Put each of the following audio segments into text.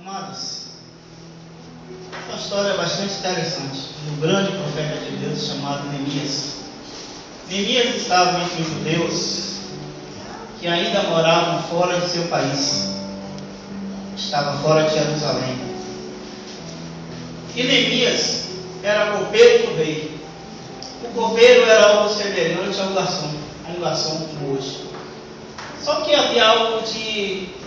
Amados, uma história bastante interessante do grande profeta de Deus chamado Neemias. Neemias estava entre os judeus que ainda moravam fora de seu país, estava fora de Jerusalém. E Neemias era copeiro do rei. O copeiro era algo semelhante ao garçom, um garçom como hoje. Só que havia algo de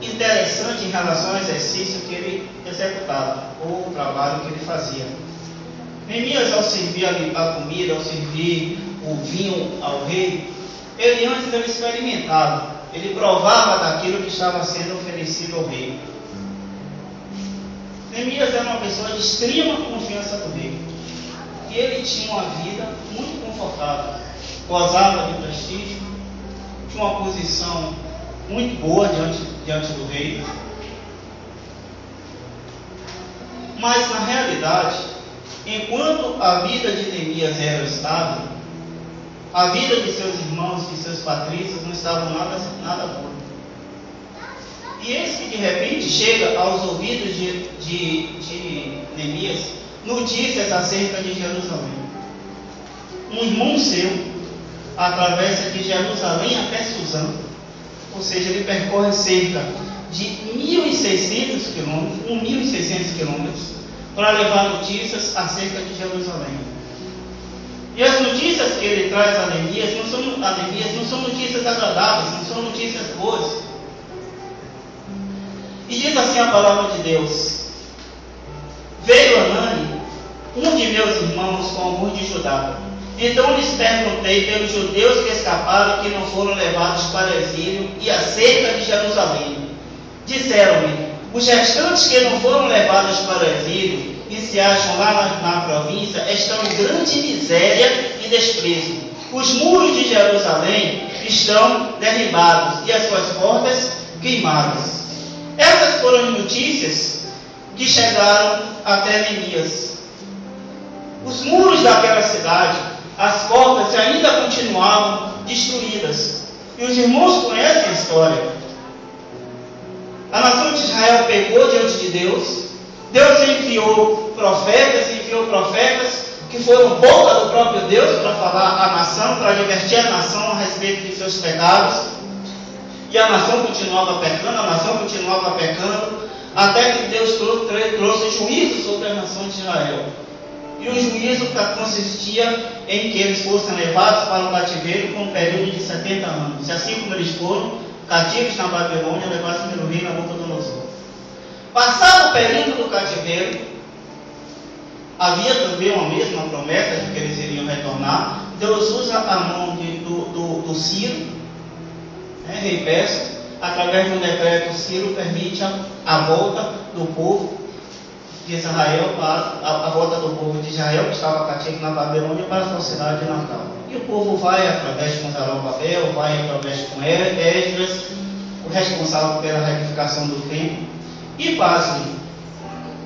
interessante em relação ao exercício que ele executava, ou o trabalho que ele fazia. Neemias, ao servir a comida, ao servir o vinho ao rei, ele experimentava, ele provava daquilo que estava sendo oferecido ao rei. Neemias era uma pessoa de extrema confiança do rei, e ele tinha uma vida muito confortável, gozava de prestígio, tinha uma posição muito boa diante do rei. Mas na realidade, enquanto a vida de Neemias era estável, a vida de seus irmãos e seus patrícios não estava nada boa. E eis que de repente chega aos ouvidos de Neemias notícias acerca de Jerusalém. Um irmão seu atravessa de Jerusalém até Suzã, ou seja, ele percorre cerca de 1.600 quilômetros para levar notícias acerca de Jerusalém. E as notícias que ele traz a Neemias não são notícias agradáveis, não são notícias boas. E diz assim a palavra de Deus: veio Anani, um de meus irmãos, com alguns de Judá. Então lhes perguntei pelos judeus que escaparam e que não foram levados para o exílio e acerca de Jerusalém. Disseram-me: os restantes que não foram levados para o exílio e se acham lá na província estão em grande miséria e desprezo. Os muros de Jerusalém estão derribados e as suas portas queimadas. Essas foram as notícias que chegaram até Neemias. Os muros daquela cidade, as portas ainda continuavam destruídas. E os irmãos conhecem a história. A nação de Israel pegou diante de Deus. Deus enviou profetas que foram boca do próprio Deus para falar à nação, para advertir a nação a respeito de seus pecados. E a nação continuava pecando, até que Deus trouxe juízo sobre a nação de Israel. E o juízo consistia em que eles fossem levados para o cativeiro por um período de 70 anos. E assim como eles foram cativos na Babilônia, levados pelo rei Nabucodonosor. Passado o período do cativeiro, havia também uma mesma promessa de que eles iriam retornar. Deus usa a mão do Ciro, rei persa, através de um decreto. Ciro permite a volta do povo de Israel, a volta do povo de Israel que estava cativo na Babilônia para a sua cidade natal. E o povo vai através com Zorobabel, vai através com Esdras, o responsável pela retificação do templo. E pasmem,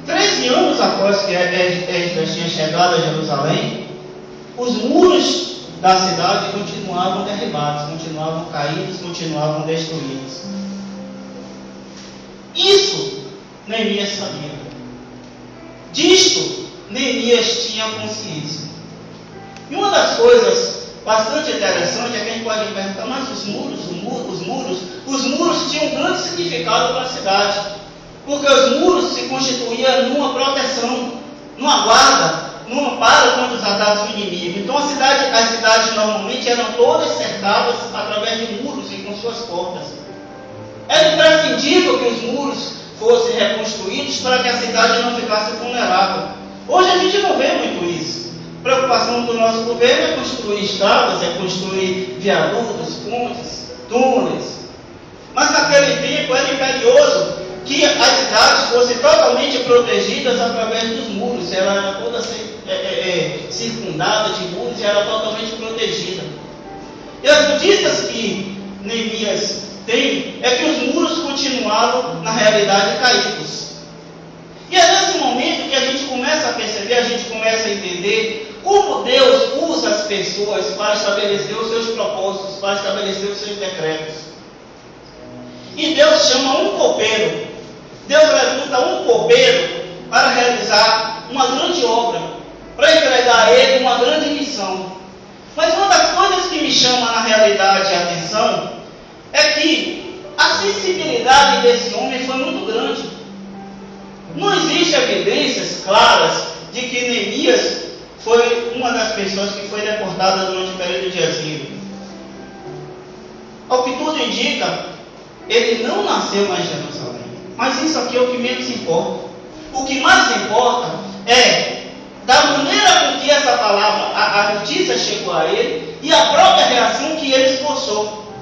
13 anos após que Esdras tinha chegado a Jerusalém, os muros da cidade continuavam derribados, continuavam caídos, continuavam destruídos. Isso Neemias sabia. Disto Neemias tinha consciência. E uma das coisas bastante interessantes é que a gente pode perguntar: mas os muros tinham um grande significado para a cidade, porque os muros se constituíam numa proteção, numa guarda, num amparo contra os ataques do inimigo. Então as cidades normalmente eram todas cercadas através de muros e com suas portas. Era imprescindível que os muros fossem reconstruídos para que a cidade não ficasse vulnerável. Hoje a gente não vê muito isso. A preocupação do nosso governo é construir estradas, é construir viadutos, pontes, túneis. Mas naquele tempo era imperioso que as cidades fossem totalmente protegidas através dos muros. Ela era toda circundada de muros e era totalmente protegida. E as notícias que Neemias tem é que os muros continuavam, na realidade, caídos. E é nesse momento que a gente começa a perceber, a gente começa a entender como Deus usa as pessoas para estabelecer os seus propósitos, para estabelecer os seus decretos. E Deus chama um copeiro Deus levanta um copeiro para realizar uma grande obra, para entregar a ele uma grande missão. Mas uma das coisas que me chama na realidade a atenção é que a sensibilidade desse homem foi muito grande. Não existem evidências claras de que Neemias foi uma das pessoas que foi deportada durante o período de exílio. Ao que tudo indica, ele não nasceu mais em Jerusalém. Mas isso aqui é o que menos importa. O que mais importa é da maneira com que essa palavra, a notícia chegou a ele e a própria reação que ele esforçou.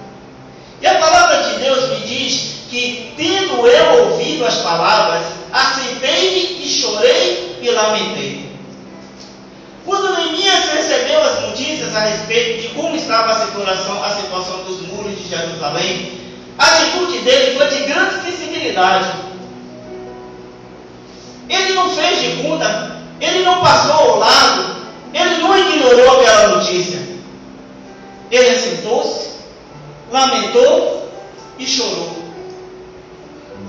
E a palavra de Deus me diz que, tendo eu ouvido as palavras, aceitei-me e chorei e lamentei. Quando Neemias recebeu as notícias a respeito de como estava a situação dos muros de Jerusalém, a atitude dele foi de grande sensibilidade. Ele não fez de conta, ele não passou ao lado, ele não ignorou aquela notícia. Ele assentou-se, lamentou e chorou.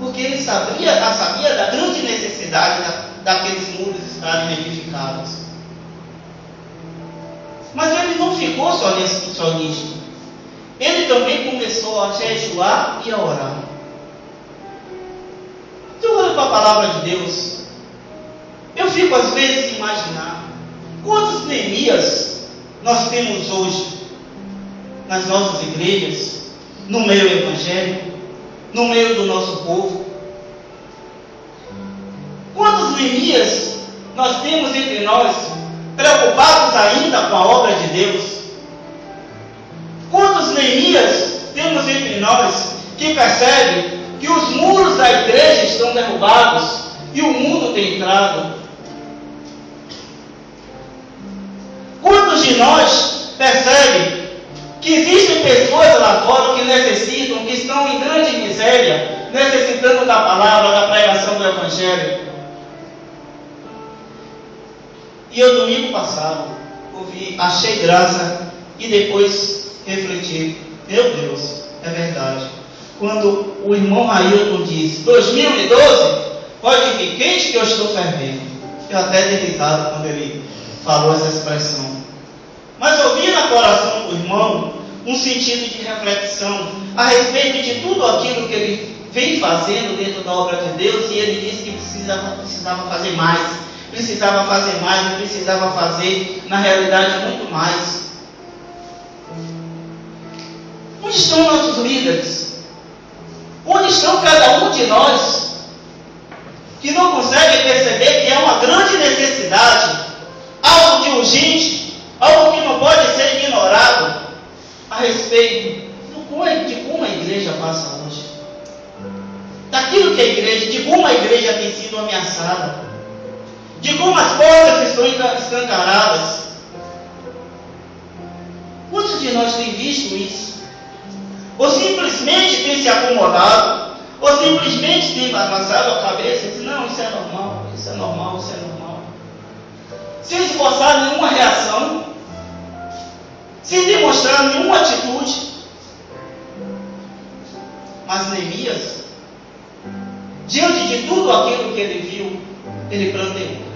Porque ele sabia da grande necessidade daqueles muros estarem edificados. Mas ele não ficou só nisso. Ele também começou a jejuar e a orar. Eu olho para a palavra de Deus, eu fico às vezes imaginar quantos Neemias nós temos hoje nas nossas igrejas, no meio evangélico, no meio do nosso povo. Quantos Neemias nós temos entre nós preocupados ainda com a obra de Deus? Quantos Neemias temos entre nós que percebem que os muros da igreja estão derrubados e o mundo tem entrado? Quantos de nós percebem que existem pessoas lá fora que necessitam, que estão em grande miséria, necessitando da palavra, da pregação do Evangelho? E eu, domingo passado, achei graça e depois refleti. Meu Deus, é verdade. Quando o irmão Ailton disse 2012, pode vir quente que eu estou fervendo. Eu até dei risada quando ele falou essa expressão. Mas ouvi no coração do irmão um sentido de reflexão a respeito de tudo aquilo que ele vem fazendo dentro da obra de Deus, e ele disse que precisava fazer mais. Precisava fazer, na realidade, muito mais. Onde estão nossos líderes? Onde estão cada um de nós que não consegue perceber que é uma grande necessidade, algo de urgente, algo que não pode ser ignorado a respeito de como a igreja passa hoje, daquilo que a igreja, de como a igreja tem sido ameaçada, de como as portas estão escancaradas. Quantos de nós tem visto isso? Ou simplesmente tem se acomodado, ou simplesmente tem balançado a cabeça e diz, não, isso é normal, isso é normal, isso é normal. Sem esboçar nenhuma reação, sem demonstrar nenhuma atitude. Mas Neemias, diante de tudo aquilo que ele viu, ele planteou.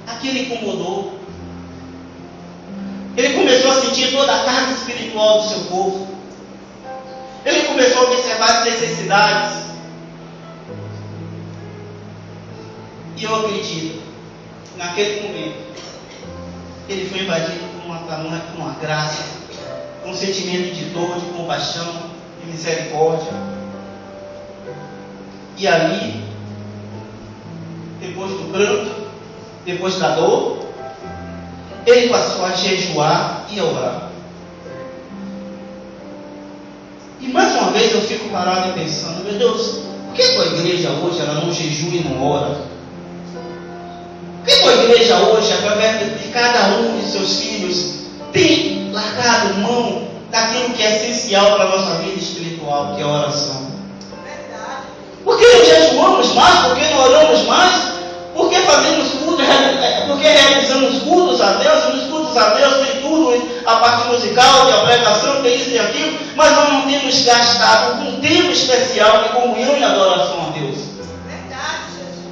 Aquilo incomodou. Ele começou a sentir toda a carga espiritual do seu povo. Ele começou a observar as necessidades. E eu acredito, naquele momento, ele foi invadido por uma graça, com um sentimento de dor, de compaixão, de misericórdia. E ali, depois do pranto, depois da dor, ele passou a jejuar e a orar. E mais uma vez eu fico parado e pensando, meu Deus, por que a igreja hoje ela não jejua e não ora? Por que a igreja hoje, através de cada um de seus filhos, tem largado mão daquilo que é essencial para a nossa vida espiritual, que é a oração? Por que não jejuamos mais? Por que não oramos mais? Por que fazemos culto? Por que realizamos cultos a Deus? Nos cultos a Deus tem tudo, a parte musical, a pregação, tem isso e aquilo, mas nós não temos gastado um tempo especial especial de comunhão e adoração a Deus. Verdade, Jesus.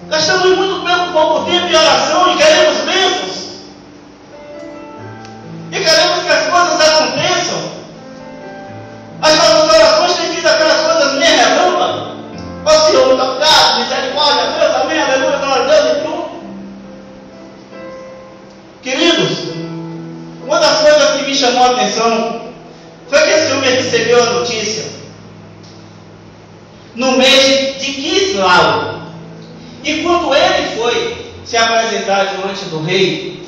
Gastamos muito pouco tempo em oração e queremos bênçãos. E queremos que as coisas aconteçam. As nossas orações têm sido aquelas coisas meio relâmpago. Ó Senhor, muito obrigado, misericórdia, Deus, amém, aleluia, glória a Deus e tudo. Queridos, uma das coisas que me chamou a atenção foi que esse homem recebeu a notícia no mês de Quislau. E quando ele foi se apresentar diante do rei,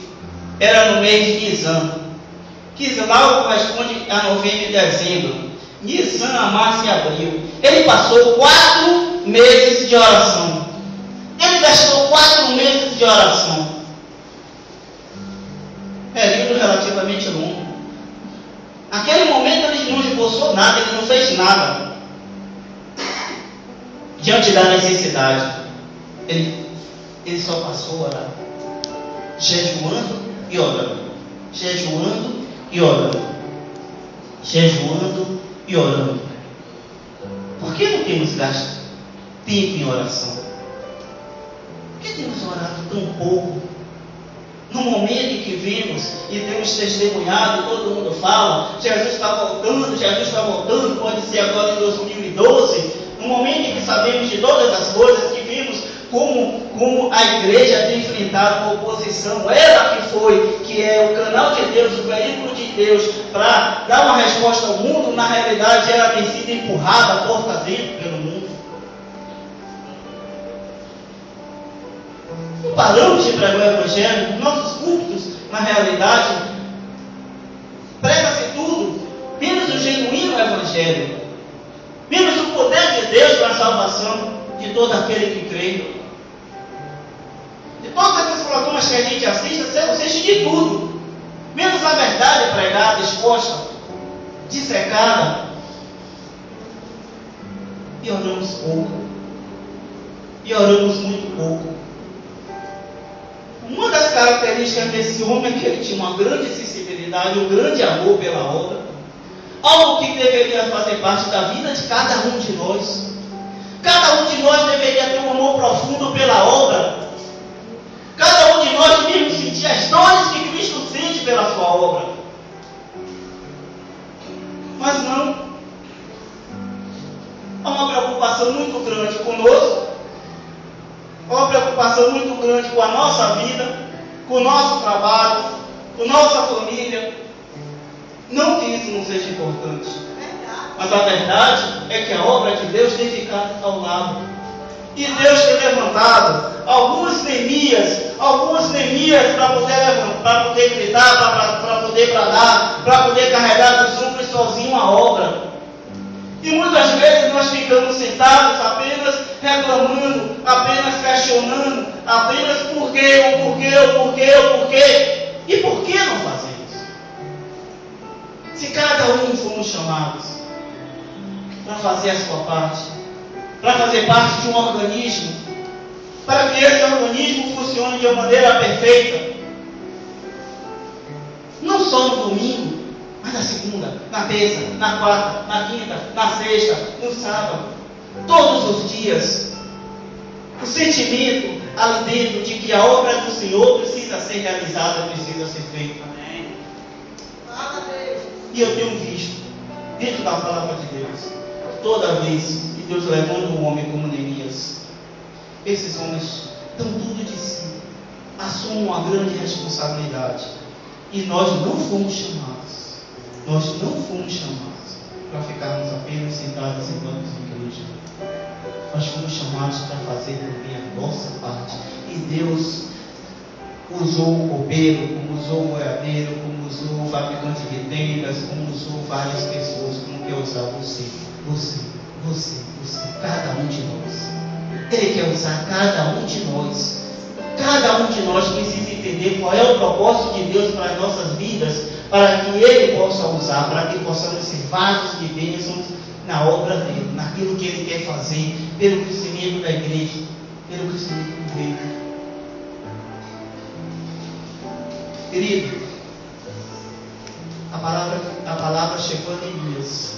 era no mês de Nisan. Quislau corresponde a novembro e dezembro. Nisan, a março e abril. Ele passou 4 meses de oração. Ele gastou 4 meses de oração. Período relativamente longo. Naquele momento ele não esboçou nada, ele não fez nada. Diante da necessidade, ele só passou a orar. Jejuando e orando. Jejuando e orando. Jejuando e orando. Por que não temos gasto tempo em oração? Por que temos orado tão pouco? No momento em que vimos e temos testemunhado, todo mundo fala, Jesus está voltando, pode ser agora em 2012, no momento em que sabemos de todas as coisas, que vimos como a igreja tem enfrentado a oposição, ela que é o canal de Deus, o veículo de Deus, para dar uma resposta ao mundo, na realidade ela tem sido empurrada a porta dentro pelo mundo. Não paramos de pregar o Evangelho, nossos cultos, na realidade, prega-se tudo, menos o genuíno Evangelho, menos o poder de Deus para a salvação de todo aquele que crê. De todas essas programas que a gente assiste de tudo, menos a verdade pregada, exposta, dissecada. E oramos pouco, e oramos muito pouco. Uma das características desse homem é que ele tinha uma grande sensibilidade, um grande amor pela obra, algo que deveria fazer parte da vida de cada um de nós. Cada um de nós deveria ter um amor profundo pela obra. Cada um de nós deveria sentir as dores que Cristo sente pela sua obra. Mas não. Há uma preocupação muito grande conosco. Há uma preocupação muito grande com a nossa vida, com o nosso trabalho, com a nossa família. Não que isso não seja importante. Mas a verdade é que a obra de Deus tem ficado ao lado. E Deus tem levantado alguns Neemias para poder gritar, para poder bradar, para poder carregar dos ombros sozinho a obra. E muitas vezes nós ficamos sentados apenas reclamando, apenas questionando, apenas por quê. E por que não fazemos? Se cada um fomos chamados para fazer a sua parte, para fazer parte de um organismo, para que esse organismo funcione de uma maneira perfeita, não só no domingo, mas na segunda, na terça, na quarta, na quinta, na sexta, no sábado, todos os dias, o sentimento ali dentro de que a obra do Senhor precisa ser realizada, precisa ser feita. Amém. E eu tenho visto, dentro da palavra de Deus, toda vez que Deus levanta um homem como Neemias, esses homens dão tudo de si, assumem uma grande responsabilidade. E nós não fomos chamados para ficarmos apenas sentados em bancos de igreja. Nós fomos chamados para fazer também a nossa parte. E Deus usou o copeiro, como usou o boiadeiro, como usou o fabricante de tendas, como usou várias pessoas, como quer usar você, cada um de nós. Ele quer usar cada um de nós. Cada um de nós precisa entender qual é o propósito de Deus para as nossas vidas, para que Ele possa usar, para que possamos ser vasos de bênçãos na obra dele, naquilo que Ele quer fazer, pelo crescimento da igreja, pelo crescimento do reino. Querido, a palavra chegou a Neemias.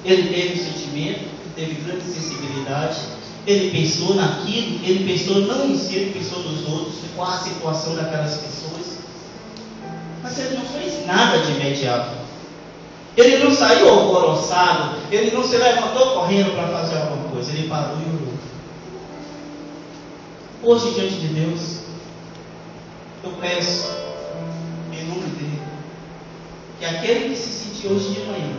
ele teve sentimento, ele teve grande sensibilidade, ele pensou naquilo, ele pensou não em si, ele pensou nos outros, qual a situação daquelas pessoas. Mas ele não fez nada de imediato. Ele não saiu alvoroçado, ele não se levantou correndo para fazer alguma coisa, ele parou e orou. Hoje, diante de Deus, eu peço, em nome dele, que aquele que se sentiu hoje de manhã,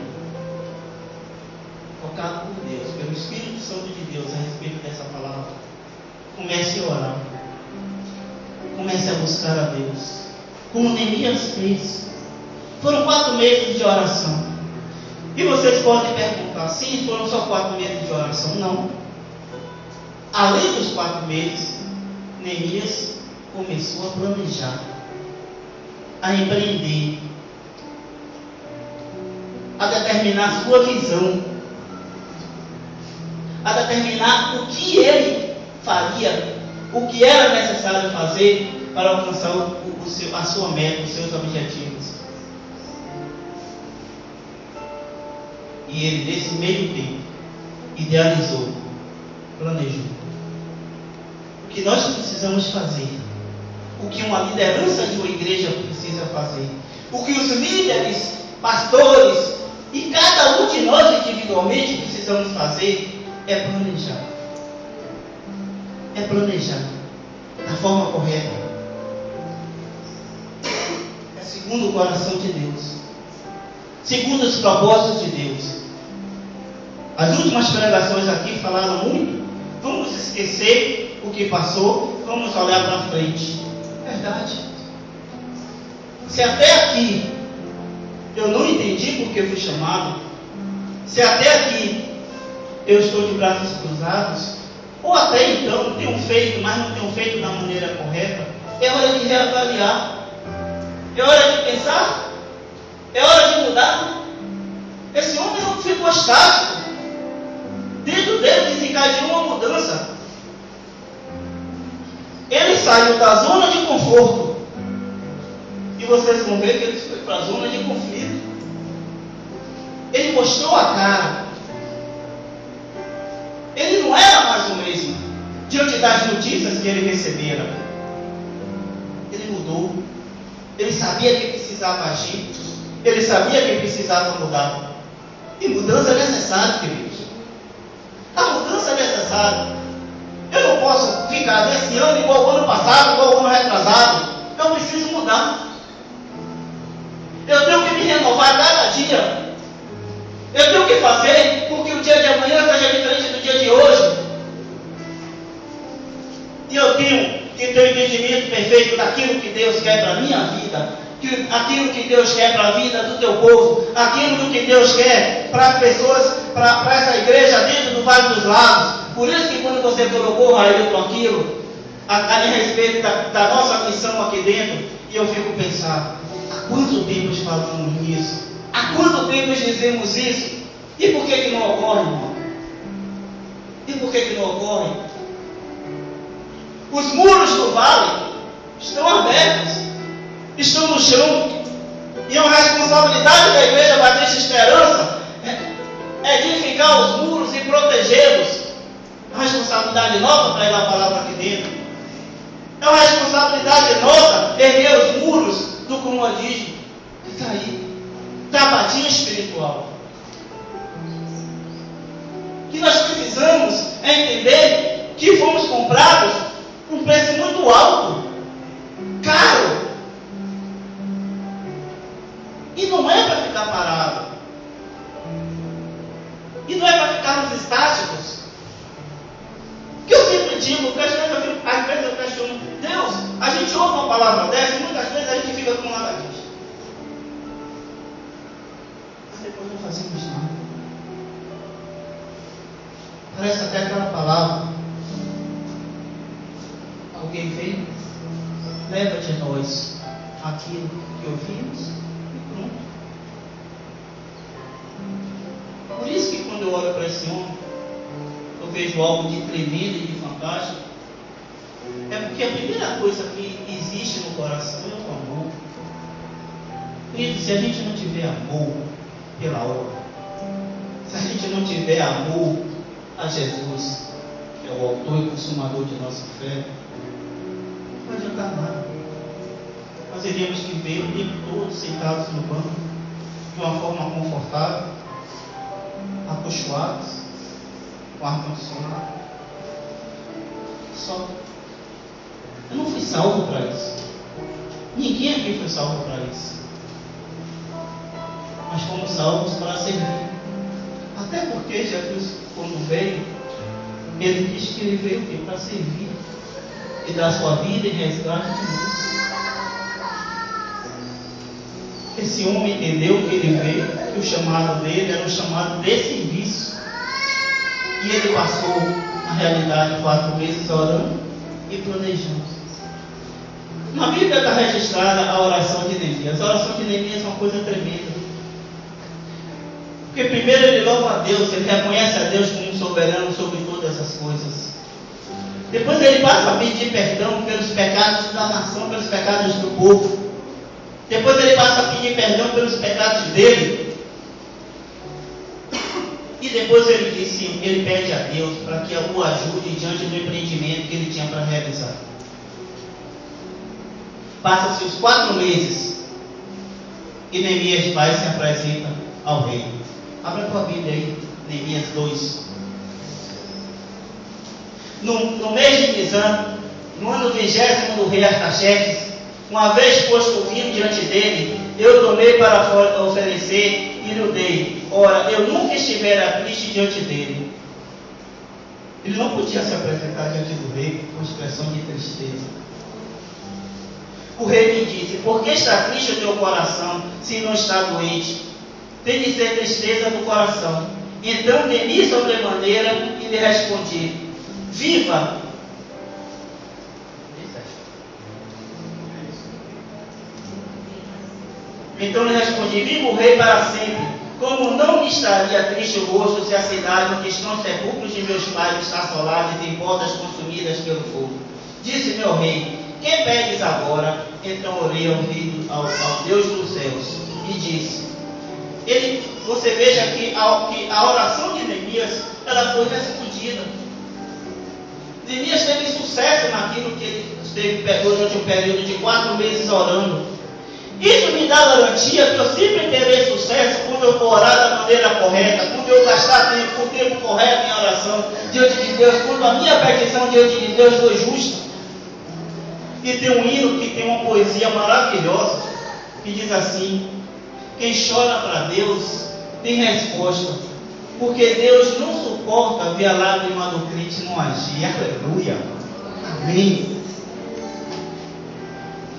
tocado por Deus, pelo Espírito Santo de Deus, a respeito dessa palavra, comece a orar, comece a buscar a Deus, como Neemias fez. Foram 4 meses de oração. E vocês podem perguntar, sim, foram só 4 meses de oração? Não. Além dos 4 meses, Neemias começou a planejar, a empreender, a determinar sua visão, a determinar o que ele faria, o que era necessário fazer para alcançar a sua meta, os seus objetivos. E ele, nesse meio tempo, idealizou, planejou. O que nós precisamos fazer, o que uma liderança de uma igreja precisa fazer, o que os líderes, pastores e cada um de nós individualmente precisamos fazer é planejar. É planejar da forma correta. É segundo o coração de Deus, segundo os propósitos de Deus. As últimas pregações aqui falaram muito. Vamos esquecer o que passou, vamos olhar para frente. Verdade. Se até aqui eu não entendi porque fui chamado, se até aqui eu estou de braços cruzados, ou até então tenho feito, mas não tenho feito da maneira correta, é hora de reavaliar, é hora de pensar, é hora de mudar. Esse homem não ficou estático. Dentro dele desencadeou uma mudança. Ele saiu da zona de conforto. E vocês vão ver que ele foi para a zona de conflito. Ele mostrou a cara. Ele não era mais o mesmo diante das notícias que ele recebera. Ele mudou. Ele sabia que precisava agir. Ele sabia que precisava mudar. E mudança é necessária, queridos. A mudança é necessária. Eu não posso ficar nesse ano igual o ano passado, igual o ano retrasado. Eu preciso mudar. Eu tenho que me renovar cada dia. Eu tenho que fazer com que o dia de amanhã seja diferente do dia de hoje. E eu tenho que ter o entendimento perfeito daquilo que Deus quer para a minha vida. Aquilo que Deus quer para a vida do teu povo, aquilo que Deus quer para as pessoas, para essa igreja dentro do Vale dos Lagos. Por isso que quando você colocou, Railton, aquilo a respeito da nossa missão aqui dentro, e eu fico pensando, há quanto tempo falamos nisso? Há quanto tempo dizemos isso? E por que não ocorre, irmão? E por que não ocorre? Os muros do vale estão abertos, estão no chão, e a responsabilidade da igreja Batista Esperança é edificar os muros e protegê-los. É uma responsabilidade nossa pregar a palavra aqui dentro. É uma responsabilidade nossa erguer os muros do comodismo que está aí, da apatia espiritual. O que nós precisamos é entender que fomos comprados por um preço muito alto, caro. E não é para ficar parado. E não é para ficarmos estáticos. Que eu sempre digo, às vezes eu questiono, Deus, a gente ouve uma palavra dessa e muitas vezes a gente fica com nada disso. Mas depois não fazemos nada. Parece até aquela palavra. Alguém veio, leva-te a nós aquilo que ouvimos e pronto. Por isso que quando eu olho para esse homem, eu vejo algo de tremendo e de fantástico. É porque a primeira coisa que existe no coração é o amor. Querido, se a gente não tiver amor pela obra, Se a gente não tiver amor a Jesus, que é o autor e consumador de nossa fé, não vai adiantar nada. Nós iríamos viver o tempo todo sentados no banco, de uma forma confortável, acolchoados, com ar-condicionado. Só. Eu não fui salvo para isso. Ninguém aqui foi salvo para isso. Mas fomos salvos para servir. Até porque Jesus, quando veio, ele disse que ele veio para servir e dar sua vida em resgate de nós. Esse homem entendeu que ele veio, que o chamado dele era um chamado de serviço. E ele passou, na realidade, 4 meses orando e planejando. Na Bíblia está registrada a oração de Neemias. A oração de Neemias é uma coisa tremenda. Porque primeiro ele louva a Deus, ele reconhece a Deus como soberano sobre todas as coisas. Depois ele passa a pedir perdão pelos pecados da nação, pelos pecados do povo. Depois ele passa a pedir perdão pelos pecados dele. E depois ele pede a Deus para que o ajude diante do empreendimento que ele tinha para realizar. Passa-se os 4 meses e Neemias vai e se apresenta ao rei. Abra a tua Bíblia aí, Neemias 2. No mês de Nisan, no ano 20º do rei Artaxerxes, uma vez posto o vinho diante dele, eu tomei para oferecer e lhe dei. Ora, eu nunca estivera triste diante dele. Ele não podia se apresentar diante do rei com expressão de tristeza. O rei me disse: por que está triste o teu coração, se não está doente? Tem de ser tristeza do coração. Então temi sobremaneira e lhe respondi: viva! Então lhe respondi: viva o rei para sempre. Como não me estaria triste o rosto se a cidade onde estão os sepulcros de meus pais está assolada e tem portas consumidas pelo fogo? Disse meu rei: que pedes agora? Então orei ao Deus dos céus e disse: você veja que a oração de Neemias, ela foi respondida. Neemias teve sucesso naquilo que ele esteve durante um período de 4 meses orando. Isso me dá garantia que eu sempre terei sucesso quando eu for orar da maneira correta, quando eu gastar o tempo correto em oração diante de Deus, quando a minha petição diante de Deus foi justa. E tem um hino que tem uma poesia maravilhosa, que diz assim: quem chora para Deus tem resposta, porque Deus não suporta ver a lágrima do crente não agir. Aleluia, amém.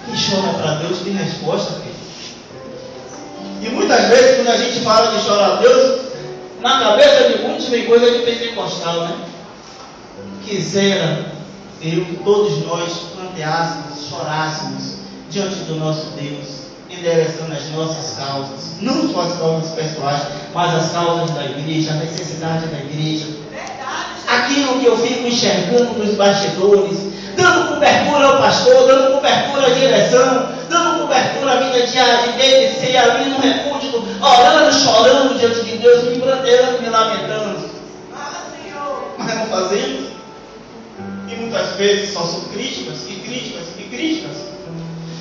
Quem chora para Deus tem resposta, filho. E muitas vezes quando a gente fala de chorar a Deus, na cabeça de muitos vem coisa de pentecostal, né? Quisera todos nós planteássemos, chorássemos diante do nosso Deus, endereçando as nossas causas, não só as causas pessoais, mas as causas da igreja, a necessidade da igreja. Aquilo que eu fico enxergando nos bastidores, dando cobertura ao pastor, dando cobertura à direção, dando cobertura à vida diária de BBC, ali no recúndio, orando, chorando diante de Deus, me brandeirando, me lamentando. Mas não fazemos. E muitas vezes só são críticas e críticas e críticas.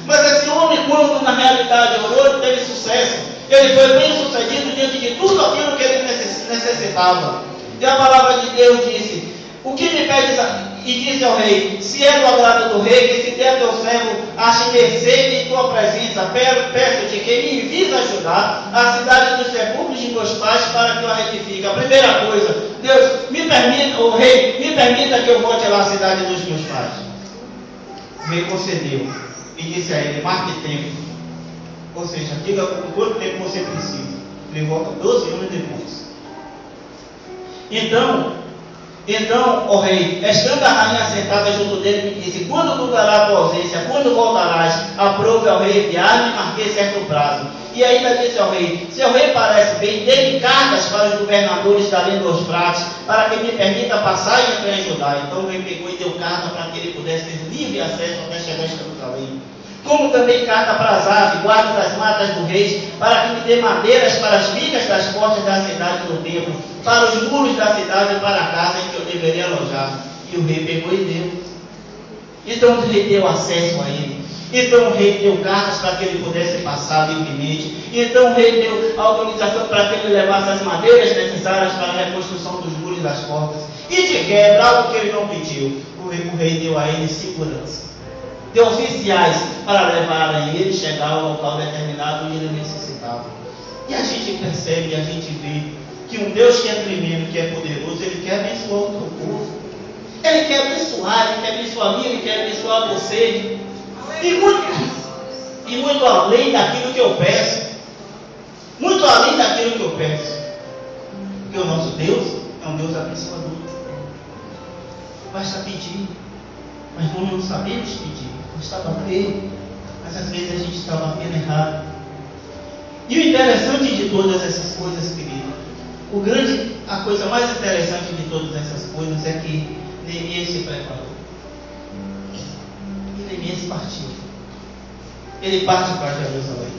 Mas esse homem, quando na realidade orou, teve sucesso. Ele foi bem sucedido diante de tudo aquilo que ele necessitava. E a palavra de Deus disse: o que me pedes? E disse ao rei: se é do agrado do rei, que se der teu servo ache mercê em tua presença, peço-te que me envies ajudar a cidade dos sepulcros de meus pais para que eu a retifique. A primeira coisa, Deus, me permita, o rei, me permita que eu volte lá à cidade dos meus pais. O rei concedeu e disse a ele: marque tempo, ou seja, diga quanto tempo você precisa. Ele volta 12 anos depois. Então, ó rei, estando a rainha sentada junto dele, me disse: quando durará a tua ausência? Quando voltarás? Aprove ao rei enviar-me e marquei certo prazo. E ainda disse ao rei: se ao rei parece bem, dê-me cartas para os governadores da língua dos pratos, para que me permita passar e entrar em Judá. Então o rei pegou e deu carta para que ele pudesse ter livre acesso até chegar a Jerusalém. como também carta para Asaf, guarda das matas do rei, para que me dê madeiras para as vigas das portas da cidade do templo, para os muros da cidade e para a casa em que eu deveria alojar. E o rei pegou e deu. Então o rei deu acesso a ele. Então o rei deu cartas para que ele pudesse passar livremente. Então o rei deu autorização para que ele levasse as madeiras necessárias para a reconstrução dos muros das portas. E de quebra, algo que ele não pediu, o rei deu a ele segurança. Deu oficiais para levarem ele chegar ao local determinado onde ele necessitava. E a gente percebe, a gente vê que um Deus que é tremendo, que é poderoso, ele quer abençoar o teu povo. Ele quer abençoar, ele quer abençoar a mim, ele quer abençoar você. E muito além daquilo que eu peço. Muito além daquilo que eu peço. Porque o nosso Deus é um Deus abençoador. Basta pedir. Mas nós não sabemos pedir. Nós está batendo. Mas às vezes a gente está batendo errado. E o interessante de todas essas coisas, querido, a coisa mais interessante de todas essas coisas é que Neemias se preparou. E Neemias partiu. Ele parte para Jerusalém.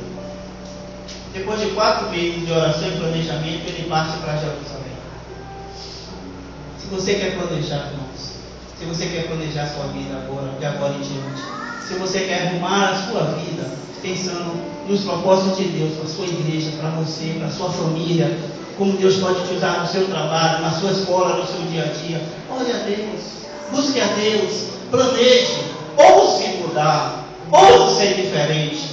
Depois de 4 meses de oração e planejamento, ele parte para Jerusalém. Se você quer planejar, irmãos, se você quer planejar a sua vida agora, de agora em diante, se você quer arrumar a sua vida, pensando nos propósitos de Deus, para a sua igreja, para você, para a sua família, como Deus pode te usar no seu trabalho, na sua escola, no seu dia a dia, ore a Deus, busque a Deus, planeje, ouse mudar, ouse ser diferente.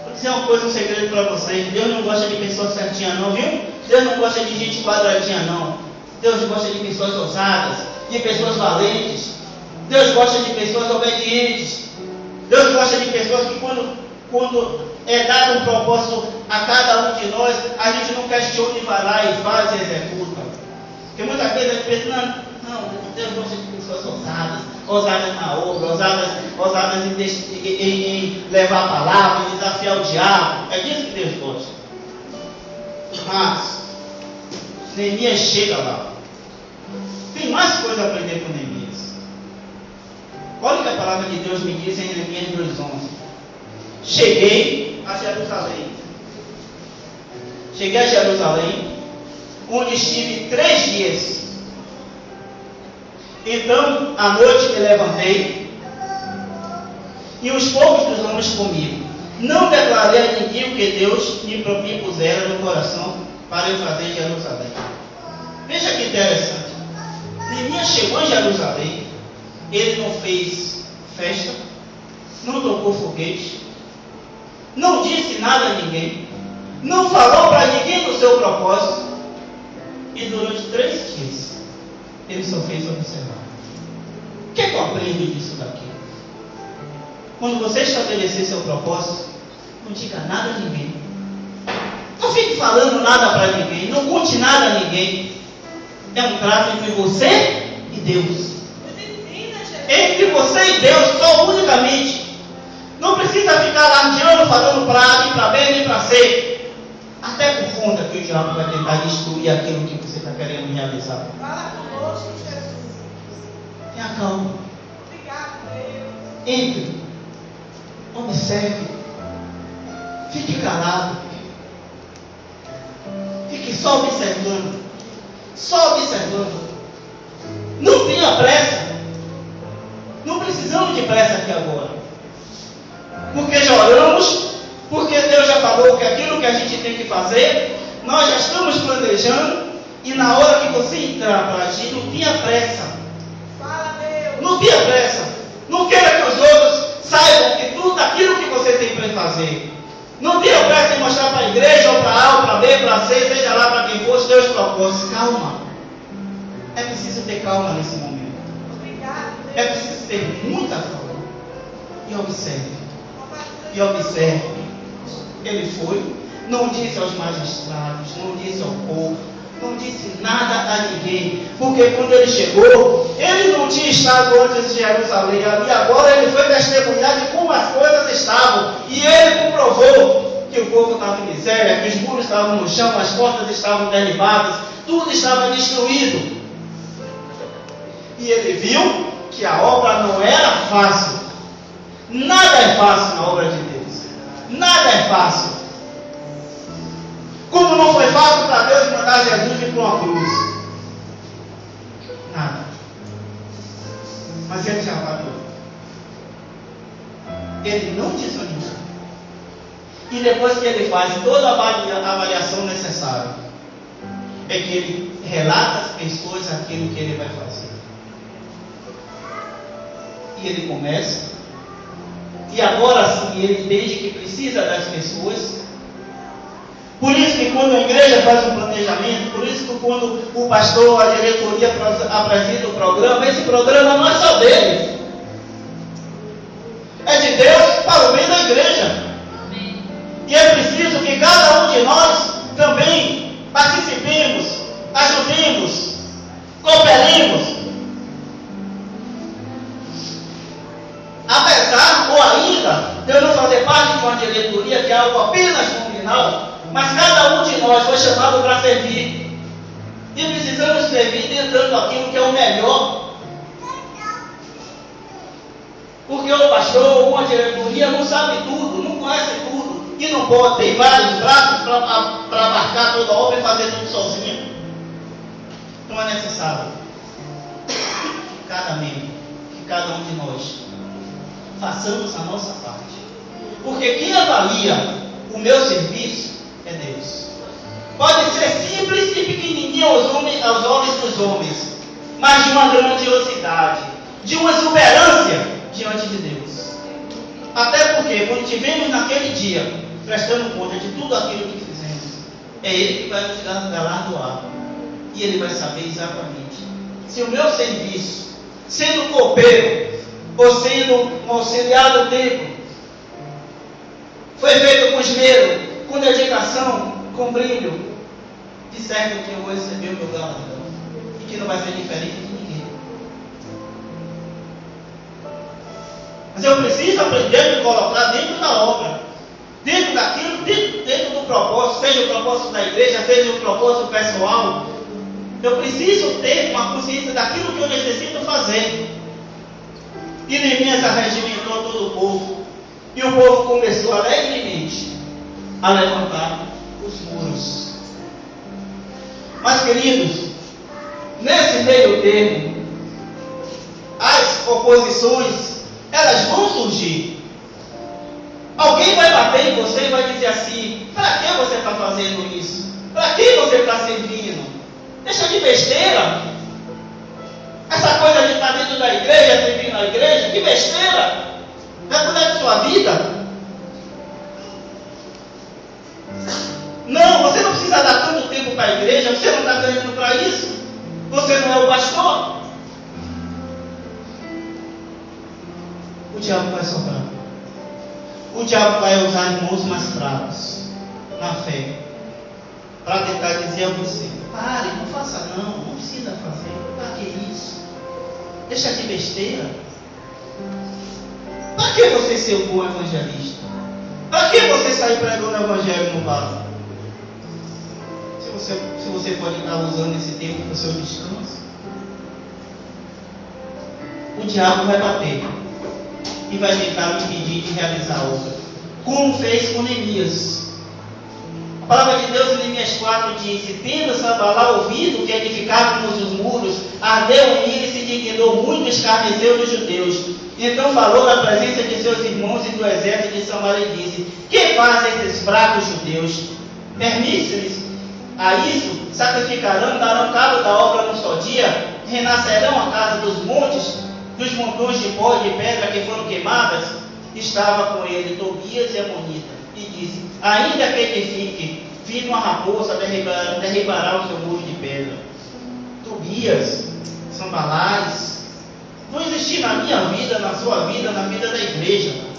Vou dizer uma coisa, um segredo para vocês: Deus não gosta de pessoas certinhas não, viu? Deus não gosta de gente quadradinha não. Deus gosta de pessoas ousadas, de pessoas valentes. Deus gosta de pessoas obedientes. Deus gosta de pessoas que quando é dado um propósito a cada um de nós, a gente não questiona e vai lá e faz e executa. Porque muitas vezes a gente pensa, não, Deus gosta de pessoas ousadas na obra, ousadas em levar a palavra, em desafiar o diabo. É disso que Deus gosta. Mas Neemias chega lá. Tem mais coisa a aprender com Neemias. Olha o que a palavra de Deus me diz em Neemias 2:11. Cheguei a Jerusalém. Cheguei a Jerusalém, onde estive 3 dias. Então, à noite me levantei, e os poucos dos homens comigo. Não declarei a ninguém o que Deus me pusera no coração para eu fazer em Jerusalém. Veja que interessante. Neemias chegou em Jerusalém, ele não fez festa, não tocou foguete, não disse nada a ninguém, não falou para ninguém do seu propósito, e durante 3 dias ele só fez observar. O que é que eu aprendo disso daqui? Quando você estabelecer seu propósito, não diga nada a ninguém, não fique falando nada para ninguém, não conte nada a ninguém. É um trato entre você e Deus. Entre você e Deus, só unicamente. Não precisa ficar lardeando, falando para A, nem para B, nem para C. Até por conta que o diabo vai tentar destruir aquilo que você está querendo realizar. Fala conosco, Jesus. Tenha calma. Obrigado, Deus. Entre. Observe. Fique calado. Fique só observando. Só observando. Não tenha pressa. Não precisamos de pressa aqui agora. Porque já oramos, porque Deus já falou que aquilo que a gente tem que fazer, nós já estamos planejando, e na hora que você entrar para agir, não tenha pressa. Fala, Deus. Não tenha pressa. Não queira que os outros saibam que tudo aquilo que você tem para fazer. Não tenha pressa em mostrar para a igreja, ou para A, ou para B, para C, seja lá para quem for, os teus propósitos. Calma. É preciso ter calma nesse momento. Obrigado, Deus. É preciso ter muita calma. E observe. E observe. Ele foi, não disse aos magistrados, não disse ao povo, não disse nada a ninguém. Porque quando ele chegou, ele não tinha estado antes de Jerusalém. Ali agora ele foi testemunhar de como as coisas estavam. E ele comprovou que o povo estava em miséria, que os muros estavam no chão, as portas estavam derribadas, tudo estava destruído. E ele viu que a obra não era fácil. Nada é fácil na obra de Deus. Nada é fácil. Como não foi fácil para Deus mandar Jesus ir para uma cruz. Nada. Mas ele já parou. Ele não desanimou. E depois que ele faz toda a avaliação necessária, é que ele relata às pessoas aquilo que ele vai fazer. E ele começa. E agora sim ele entende que precisa das pessoas. Por isso que quando a igreja faz um planejamento, por isso que quando o pastor, a diretoria apresenta o programa, esse programa não é só dele. É de Deus para o bem da igreja. E é preciso que cada um de nós também participemos, ajudemos, cooperemos. Apesar ou ainda de eu não fazer parte de uma diretoria que é algo apenas nominal, mas cada um de nós foi chamado para servir. E precisamos servir tentando aquilo que é o melhor. Porque o pastor ou uma diretoria não sabe tudo, não conhece tudo. E não pode ter vários braços para abarcar toda a obra e fazer tudo sozinho. Então é necessário que cada membro, que cada um de nós façamos a nossa parte. Porque quem avalia o meu serviço é Deus. Pode ser simples e pequenininho aos olhos dos homens, mas de uma grandiosidade, de uma exuberância diante de Deus. Até porque quando estivermos naquele dia prestando conta de tudo aquilo que fizemos, é Ele que vai nos galardoar. E Ele vai saber exatamente se o meu serviço, sendo copeiro ou sendo um auxiliar do templo, foi feito com esmero, com dedicação, com brilho, de certo que eu vou receber o meu galardão e que não vai ser diferente de ninguém. Mas eu preciso aprender a me colocar dentro da obra, dentro daquilo, dentro do propósito, seja o propósito da igreja, seja o propósito pessoal. Eu preciso ter uma consciência daquilo que eu necessito fazer. E Neemias arregimentou todo o povo, e o povo começou alegremente a levantar os muros. Mas, queridos, nesse meio termo, as oposições, elas vão surgir. Alguém vai bater em você e vai dizer assim: para que você está fazendo isso? Para que você está servindo? Deixa de besteira. Essa coisa de estar dentro da igreja, servindo a igreja, que besteira. Vai cuidar de sua vida. Não, você não precisa dar tanto tempo para a igreja, você não está ganhando para isso. Você não é o pastor. O diabo vai soprar. O diabo vai usar irmãos mais fracos na fé para tentar dizer a você: pare, não faça não precisa fazer, para que isso? Deixa de besteira. Para que você ser um bom evangelista? Para que você sair pregando o evangelho no bar? Se você pode estar usando esse tempo para o seu descanso. O diabo vai bater e vai tentar me impedir de realizar a obra, como fez com Neemias. A palavra de Deus em Neemias 4 diz: e tendo Sanbalá ouvido que edificávamos os muros, ardeu em ira e se indignou muito, escarneceu dos judeus. Então falou na presença de seus irmãos e do exército de Samaria e disse: que fazem esses fracos judeus? Permite-lhes a isso, sacrificarão, darão cabo da obra num só dia, renascerão a casa dos montes, dos montões de pó e de pedra que foram queimadas. Estava com ele Tobias e Amonita, e disse: ainda que edifique, vindo uma raposa, derribará o seu muro de pedra. Tobias, Sanbalás, não existir na minha vida, na sua vida, na vida da igreja.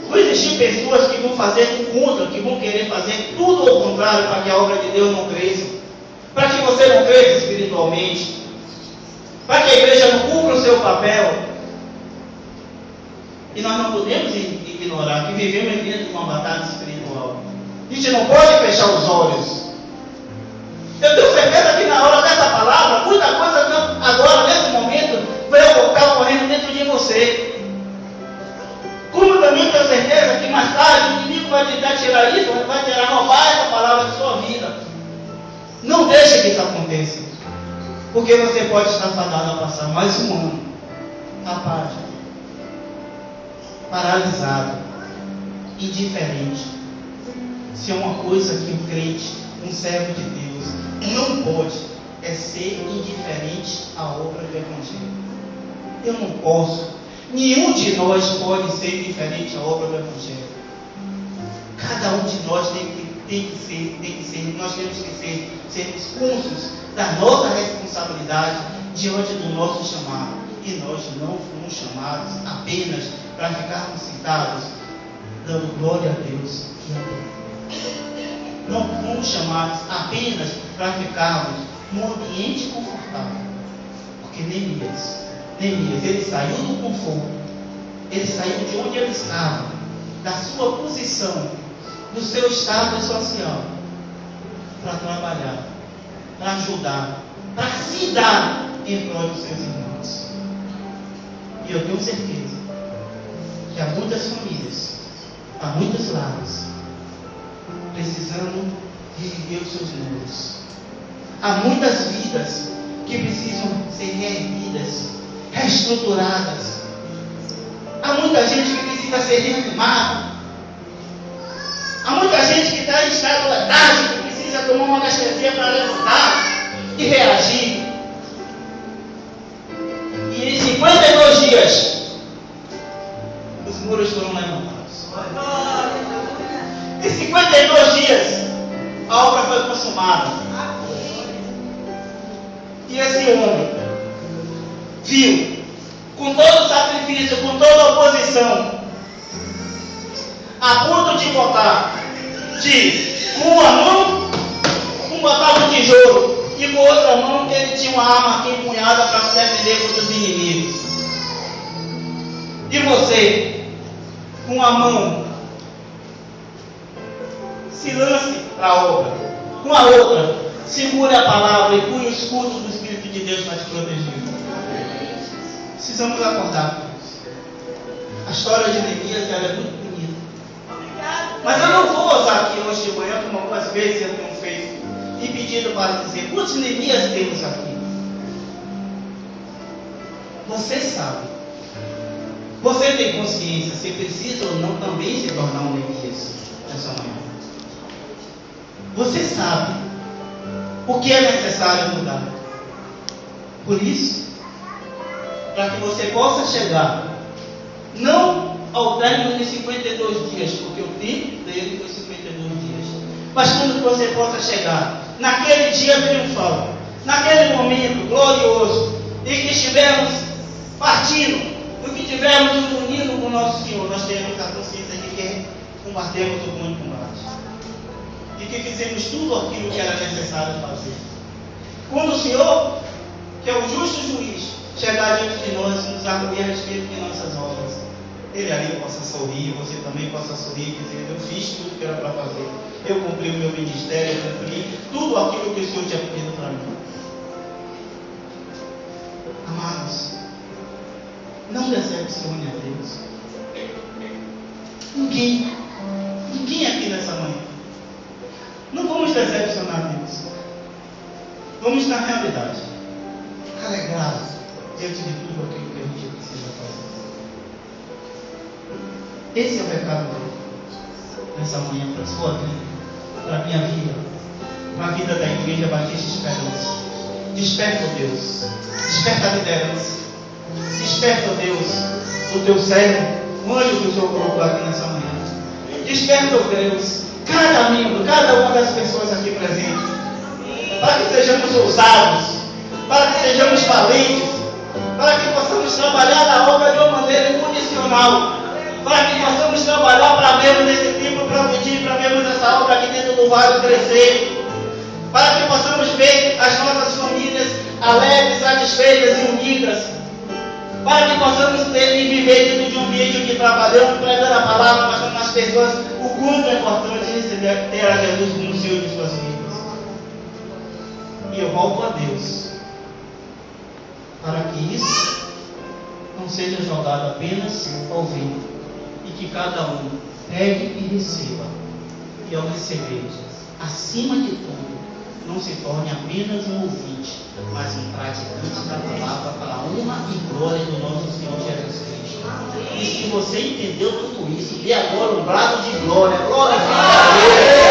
Não existir pessoas que vão fazer contra, que vão querer fazer tudo ao contrário para que a obra de Deus não cresça, para que você não cresça espiritualmente, para que a igreja não cumpra o seu papel. E nós não podemos ignorar que vivemos dentro de uma batalha espiritual. A gente não pode fechar os olhos. Eu tenho certeza que na hora dessa palavra, muita coisa agora, nesse momento, vai ocorrendo dentro de você. Porque você pode estar fadado a passar mais um ano apático, paralisado, indiferente. Se é uma coisa que um crente, um servo de Deus, não pode, é ser indiferente à obra do Evangelho. Eu não posso, nenhum de nós pode ser indiferente à obra do Evangelho. Cada um de nós nós temos que sermos cônscios da nossa responsabilidade diante do nosso chamado. E nós não fomos chamados apenas para ficarmos sentados dando glória a Deus e a Deus. Não fomos chamados apenas para ficarmos num ambiente confortável. Porque Neemias, ele saiu do conforto, ele saiu de onde ele estava, da sua posição, do seu estado social, para trabalhar, para ajudar, para se dar em prol dos seus irmãos. E eu tenho certeza que há muitas famílias, há muitos lares, precisando reviver os seus números. Há muitas vidas que precisam ser reerguidas, reestruturadas. Há muita gente que precisa ser reanimada. Há muita gente que está em estado letárgico, que precisa tomar uma anestesia para levantar e reagir. E em 52 dias, os muros foram levantados. Em 52 dias, a obra foi consumada. E esse homem viu, com todo o sacrifício, com toda a oposição, a ponto de botar com uma mão, botava um tijolo, e com outra mão ele tinha uma arma aqui empunhada para se defender contra os inimigos. E você, com a mão, se lance para a obra, com a outra, segure a palavra e punha o escudo do Espírito de Deus para te proteger. Precisamos acordar. A história de Neemias é muito bonita. Mas eu não vou usar aqui hoje de manhã, como algumas vezes eu tenho feito, e pedido para dizer quantos Neemias temos aqui. Você sabe. Você tem consciência se precisa ou não também se tornar um Neemias nessa manhã. Você sabe o que é necessário mudar. Por isso, para que você possa chegar, não ao término de 52 dias, porque o tempo dele foi 52 dias, mas quando você possa chegar naquele dia triunfal, naquele momento glorioso, em que estivermos partindo, em que estivermos nos unindo com o nosso Senhor, nós teremos a consciência de que combatemos o bom combate e que fizemos tudo aquilo que era necessário fazer. Quando o Senhor, que é o justo juiz, chegar diante de nós e nos arguir a respeito de nossas obras, Ele ali possa sorrir, você também possa sorrir, dizer: eu fiz tudo que era para fazer, eu cumpri o meu ministério, eu cumpri tudo aquilo que o Senhor tinha pedido para mim. Amados, não decepcione a Deus. Ninguém aqui nessa manhã. Não vamos decepcionar Deus. Vamos, na realidade, alegrados diante de tudo aquilo que a gente precisa fazer. Esse é o recado dele nessa manhã para a sua vida, para a minha vida, para a vida da Igreja Batista Esperança. Desperta, ó Deus, desperta a liderança, desperta, ó Deus, o teu servo, o anjo que o Senhor colocou aqui nessa manhã. Desperta, ó Deus, cada membro, cada uma das pessoas aqui presentes, para que sejamos ousados, para que sejamos valentes, para que possamos trabalhar na obra de uma maneira incondicional, para que possamos trabalhar para vermos nesse tempo progredir, para vermos essa obra aqui dentro do vale crescer, para que possamos ver as nossas famílias alegres, satisfeitas e unidas, para que possamos ter e viver dentro de um ambiente que trabalhamos, pregando a palavra, mostrando às pessoas o quanto é importante receber, ter a Jesus como o Senhor de suas vidas. E eu rogo a Deus para que isso não seja jogado apenas ao vento, e que cada um pegue e receba, e ao receber, acima de tudo, não se torne apenas um ouvinte, mas um praticante. e glória do nosso Senhor Jesus Cristo. E se você entendeu tudo isso, dê agora um brado de glória. Glorifica a Deus.